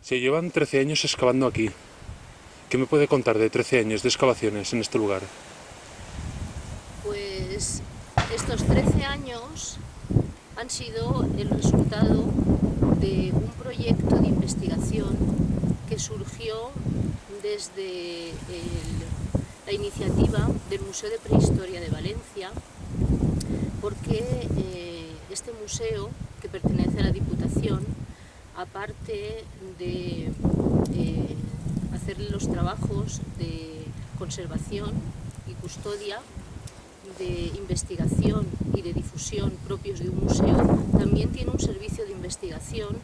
Se llevan 13 años excavando aquí. ¿Qué me puede contar de 13 años de excavaciones en este lugar? Pues estos 13 años han sido el resultado de un proyecto de investigación que surgió desde la iniciativa del Museo de Prehistoria de Valencia, porque este museo, que pertenece a la Diputación, aparte de hacer los trabajos de conservación y custodia, de investigación y de difusión propios de un museo, también tiene un servicio de investigación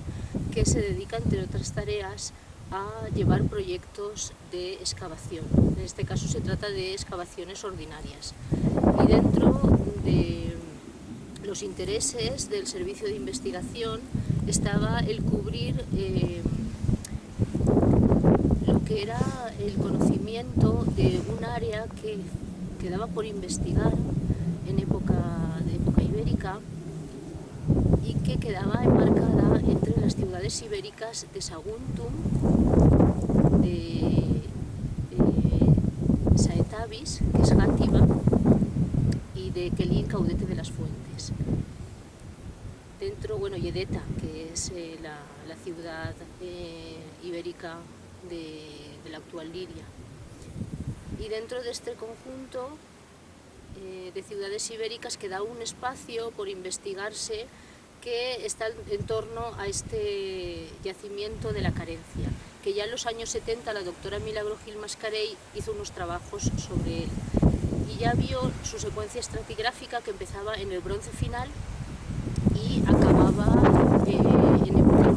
que se dedica, entre otras tareas, a llevar proyectos de excavación. En este caso se trata de excavaciones ordinarias. Y dentro de los intereses del servicio de investigación estaba el cubrir lo que era el conocimiento de un área que quedaba por investigar en época ibérica y que quedaba enmarcada entre las ciudades ibéricas de Saguntum, de Saetavis, que es Játiva, y de Quelín, Caudete de las Fuentes. Dentro, bueno, y Edeta, que es la ciudad ibérica de la actual Liria. Y dentro de este conjunto de ciudades ibéricas queda un espacio por investigarse que está en torno a este yacimiento de la Carencia, que ya en los años 70 la doctora Milagro Gil Mascarell hizo unos trabajos sobre él y ya vio su secuencia estratigráfica, que empezaba en el Bronce final y acababa en época.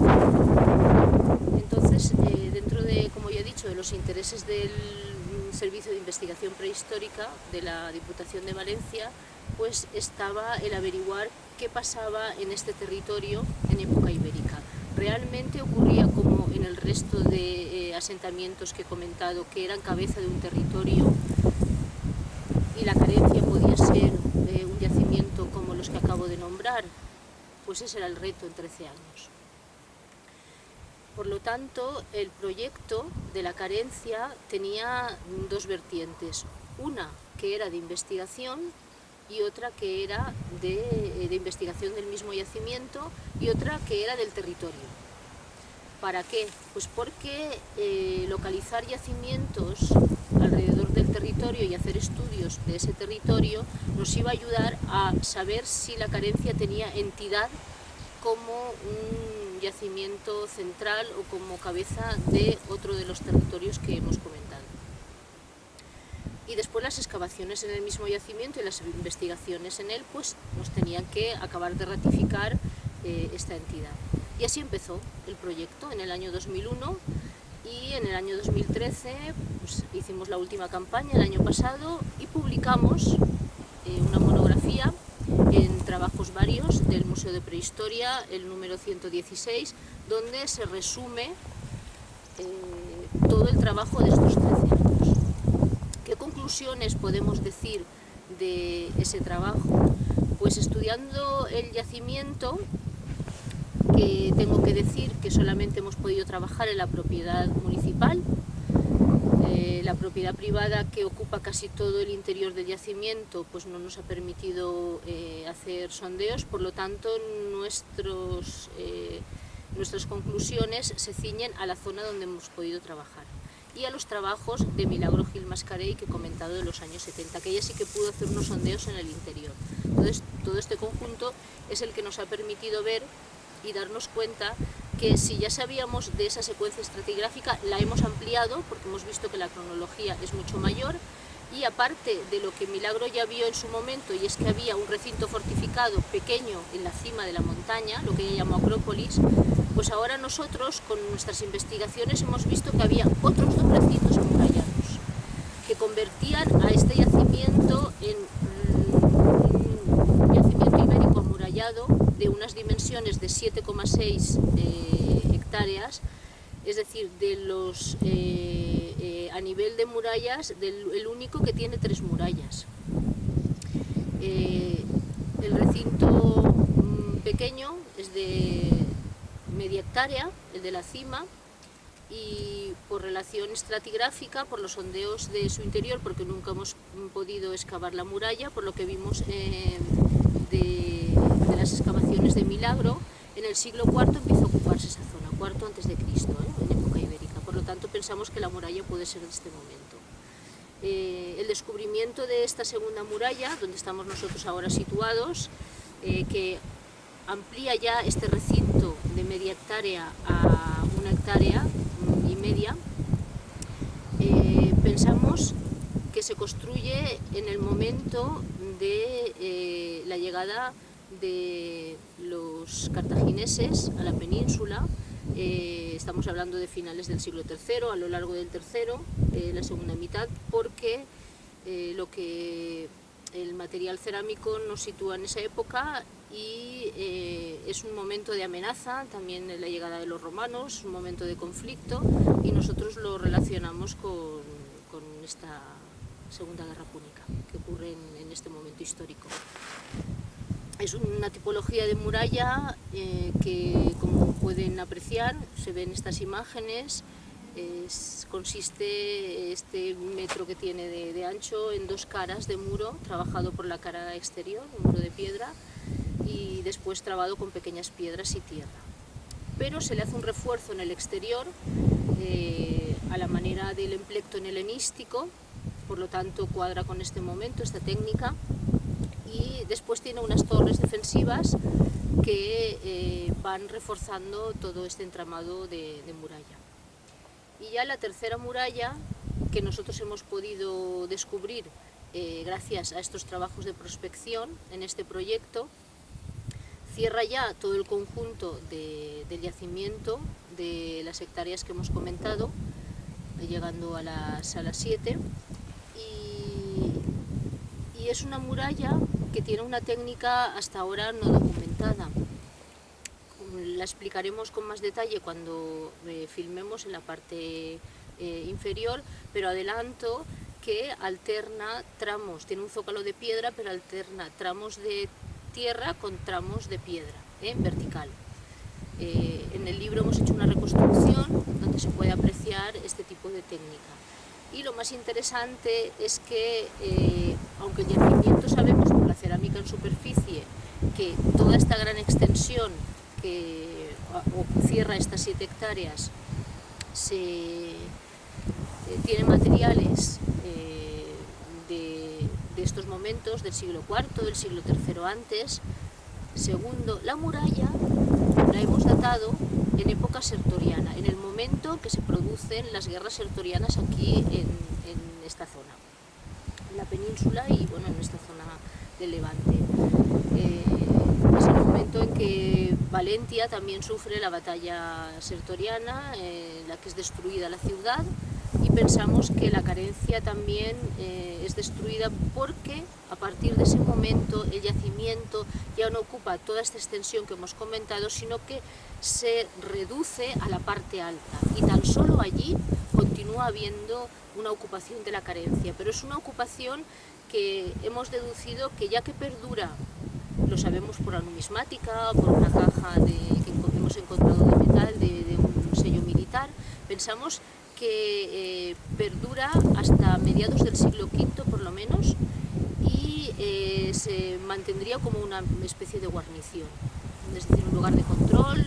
Entonces, dentro de, como ya he dicho, de los intereses del Servicio de Investigación Prehistórica de la Diputación de Valencia, pues estaba el averiguar qué pasaba en este territorio en época ibérica. Realmente ocurría como en el resto de asentamientos que he comentado, que eran cabeza de un territorio, y la Carencia podía ser un yacimiento como los que acabo de nombrar. Pues ese era el reto en 13 años. Por lo tanto, el proyecto de la Carencia tenía dos vertientes. Una que era de investigación y otra que era de investigación del mismo yacimiento, y otra que era del territorio. ¿Para qué? Pues porque localizar yacimientos alrededor del territorio y hacer estudios de ese territorio nos iba a ayudar a saber si la Carencia tenía entidad como un yacimiento central o como cabeza de otro de los territorios que hemos comentado. Y después las excavaciones en el mismo yacimiento y las investigaciones en él pues nos tenían que acabar de ratificar esta entidad. Y así empezó el proyecto en el año 2001, y en el año 2013 pues, hicimos la última campaña el año pasado y publicamos una monografía en trabajos varios del Museo de Prehistoria, el número 116, donde se resume todo el trabajo de estos 13 años. ¿Qué conclusiones podemos decir de ese trabajo? Pues estudiando el yacimiento, que tengo que decir que solamente hemos podido trabajar en la propiedad municipal, la propiedad privada, que ocupa casi todo el interior del yacimiento, pues no nos ha permitido hacer sondeos. Por lo tanto, nuestras conclusiones se ciñen a la zona donde hemos podido trabajar y a los trabajos de Milagro Gil Mascarell, que he comentado, de los años 70, que ella sí que pudo hacer unos sondeos en el interior. Entonces, todo este conjunto es el que nos ha permitido ver y darnos cuenta que si ya sabíamos de esa secuencia estratigráfica, la hemos ampliado porque hemos visto que la cronología es mucho mayor, y aparte de lo que Milagro ya vio en su momento, y es que había un recinto fortificado pequeño en la cima de la montaña, lo que ella llamó Acrópolis, pues ahora nosotros con nuestras investigaciones hemos visto que había otros dos recintos amurallados que convertían a este yacimiento en un yacimiento ibérico amurallado de unas dimensiones de 7,6 hectáreas, es decir, de los a nivel de murallas, el único que tiene 3 murallas. El recinto pequeño es de media hectárea, el de la cima, y por relación estratigráfica, por los sondeos de su interior, porque nunca hemos podido excavar la muralla, por lo que vimos de las excavaciones de Milagro, en el siglo IV empieza a ocuparse esa zona, IV antes de Cristo, en época ibérica. Por lo tanto, pensamos que la muralla puede ser de este momento. El descubrimiento de esta segunda muralla, donde estamos nosotros ahora situados, que amplía ya este recinto de media hectárea a 1,5 hectáreas, pensamos que se construye en el momento de la llegada de los cartagineses a la península. Estamos hablando de finales del siglo III, a lo largo del III, la segunda mitad, porque el material cerámico nos sitúa en esa época y es un momento de amenaza, también la llegada de los romanos, un momento de conflicto, y nosotros lo relacionamos con esta Segunda Guerra Púnica que ocurre en este momento histórico. Es una tipología de muralla que, como pueden apreciar, se ven estas imágenes. Consiste este metro que tiene de ancho en 2 caras de muro, trabajado por la cara exterior, un muro de piedra, y después trabado con pequeñas piedras y tierra. Pero se le hace un refuerzo en el exterior a la manera del emplectón helenístico, por lo tanto cuadra con este momento, esta técnica, y después tiene unas torres defensivas que van reforzando todo este entramado de muralla. Y ya la tercera muralla, que nosotros hemos podido descubrir gracias a estos trabajos de prospección en este proyecto, cierra ya todo el conjunto del yacimiento de las hectáreas que hemos comentado, llegando a las 7, y es una muralla que tiene una técnica hasta ahora no documentada. La explicaremos con más detalle cuando filmemos en la parte inferior, pero adelanto que alterna tramos, tiene un zócalo de piedra, pero alterna tramos de tierra con tramos de piedra, vertical. En el libro hemos hecho una reconstrucción donde se puede apreciar este tipo de técnica. Y lo más interesante es que, aunque el yacimiento sabemos por la cerámica en superficie que toda esta gran extensión que cierra estas 7 hectáreas tiene materiales de estos momentos del siglo IV, del siglo III antes. Segundo, la muralla la hemos datado en época sertoriana, en el momento que se producen las guerras sertorianas aquí en esta zona, en la península y bueno, en esta zona del Levante. Es el momento en que Valentia también sufre la batalla sertoriana, en la que es destruida la ciudad, y pensamos que la carencia también es destruida porque a partir de ese momento el yacimiento ya no ocupa toda esta extensión que hemos comentado, sino que se reduce a la parte alta, y tan solo allí continúa habiendo una ocupación de la carencia, pero es una ocupación que hemos deducido que ya que perdura, lo sabemos por la numismática, por una caja que hemos encontrado de metal de un sello militar, pensamos que perdura hasta mediados del siglo V por lo menos, y se mantendría como una especie de guarnición, es decir, un lugar de control,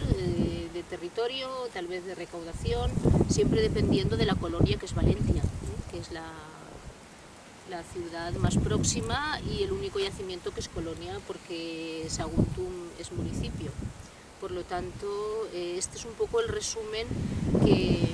de territorio, tal vez de recaudación, siempre dependiendo de la colonia que es Valentia, que es la ciudad más próxima y el único yacimiento que es colonia, porque Saguntum es municipio. Por lo tanto, este es un poco el resumen que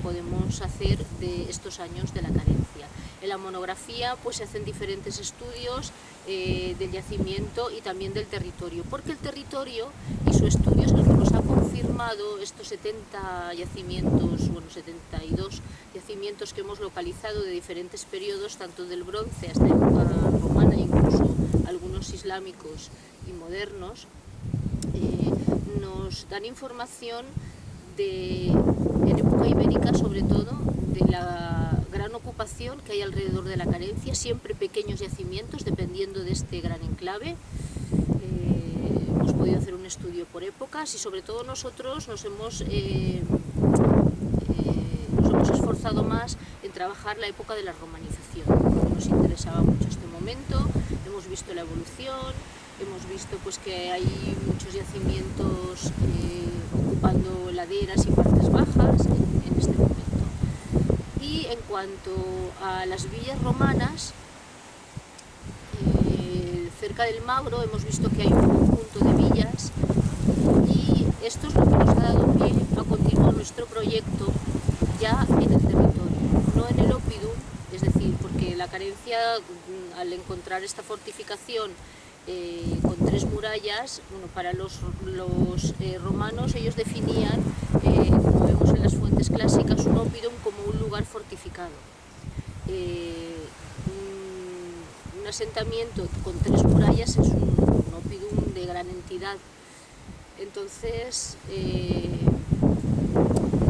podemos hacer de estos años de la carencia. En la monografía pues se hacen diferentes estudios del yacimiento y también del territorio, porque el territorio y su estudio es el que nos ha confirmado estos 70 yacimientos, bueno, 72 yacimientos que hemos localizado de diferentes periodos, tanto del bronce hasta época romana, incluso algunos islámicos y modernos. Nos dan información en época ibérica, sobre todo, de la gran ocupación que hay alrededor de la carencia, siempre pequeños yacimientos dependiendo de este gran enclave. Hemos podido hacer un estudio por épocas y sobre todo nosotros nos hemos esforzado más en trabajar la época de la romanización. Nos interesaba mucho este momento, hemos visto la evolución, hemos visto pues, que hay muchos yacimientos ocupando laderas y partes bajas en este momento. Y en cuanto a las villas romanas, cerca del Magro hemos visto que hay un conjunto de villas y esto es lo que nos ha dado pie a continuar nuestro proyecto ya en el territorio, no en el Oppidum, es decir, porque la Carencia, al encontrar esta fortificación con 3 murallas, bueno, para los romanos ellos definían, como vemos en las fuentes clásicas, un Oppidum como un lugar fortificado. Un asentamiento con 3 murallas es un Oppidum de gran entidad. Entonces,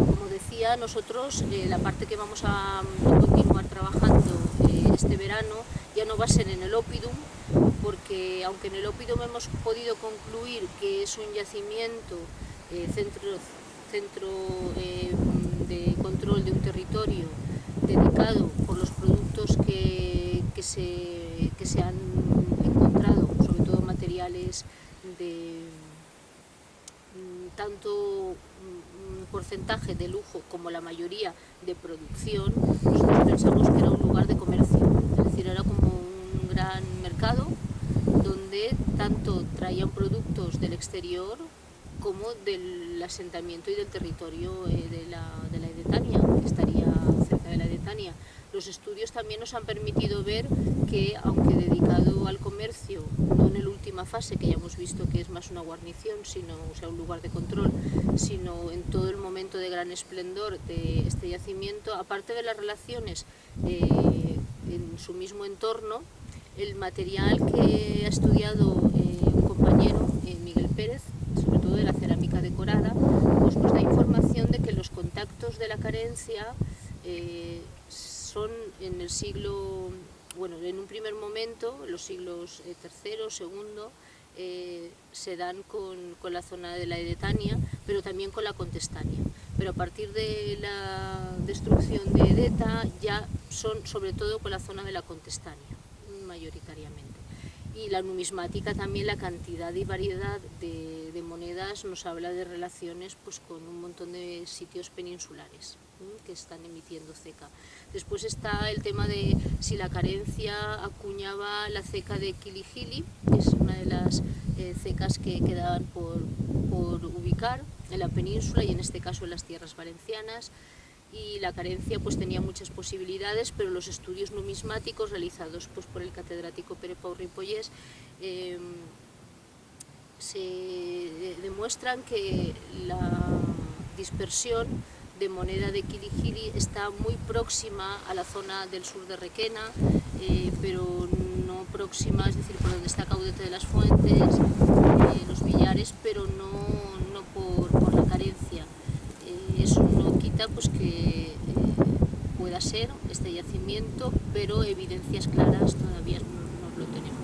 como decía, nosotros la parte que vamos a continuar trabajando este verano ya no va a ser en el Oppidum, porque aunque en el Oppidum hemos podido concluir que es un yacimiento, centro de control de un territorio dedicado por los productos que se han encontrado, sobre todo materiales de tanto un porcentaje de lujo como la mayoría de producción, nosotros pensamos que era un lugar de comercio, es decir, era como un gran mercado donde tanto traían productos del exterior como del asentamiento y del territorio de la Edetania, que estaría cerca de la Edetania. Los estudios también nos han permitido ver que, aunque dedicado al comercio, no en la última fase, que ya hemos visto que es más una guarnición, sino, o sea, un lugar de control, sino en todo el momento de gran esplendor de este yacimiento, aparte de las relaciones en su mismo entorno, el material que ha estudiado un compañero, Miguel Pérez, sobre todo de la cerámica decorada, pues nos da información de que los contactos de la Carencia son en el siglo, bueno, en un primer momento, los siglos III, II, se dan con la zona de la Edetania, pero también con la Contestania. Pero a partir de la destrucción de Edeta ya son sobre todo con la zona de la Contestania, mayoritariamente. Y la numismática también, la cantidad y variedad de monedas nos habla de relaciones pues, con un montón de sitios peninsulares que están emitiendo ceca. Después está el tema de si la Carencia acuñaba la ceca de Quiligili, que es una de las cecas que quedaban por ubicar en la península y en este caso en las tierras valencianas. Y la Carencia pues tenía muchas posibilidades, pero los estudios numismáticos realizados pues, por el catedrático Pere Pau Ripollés se demuestran que la dispersión de moneda de Quiligili está muy próxima a la zona del sur de Requena, pero no próxima, es decir, por donde está Caudete de las Fuentes, los Villares, pero no por la Carencia. Eso no quita pues, que pueda ser este yacimiento, pero evidencias claras todavía no lo tenemos.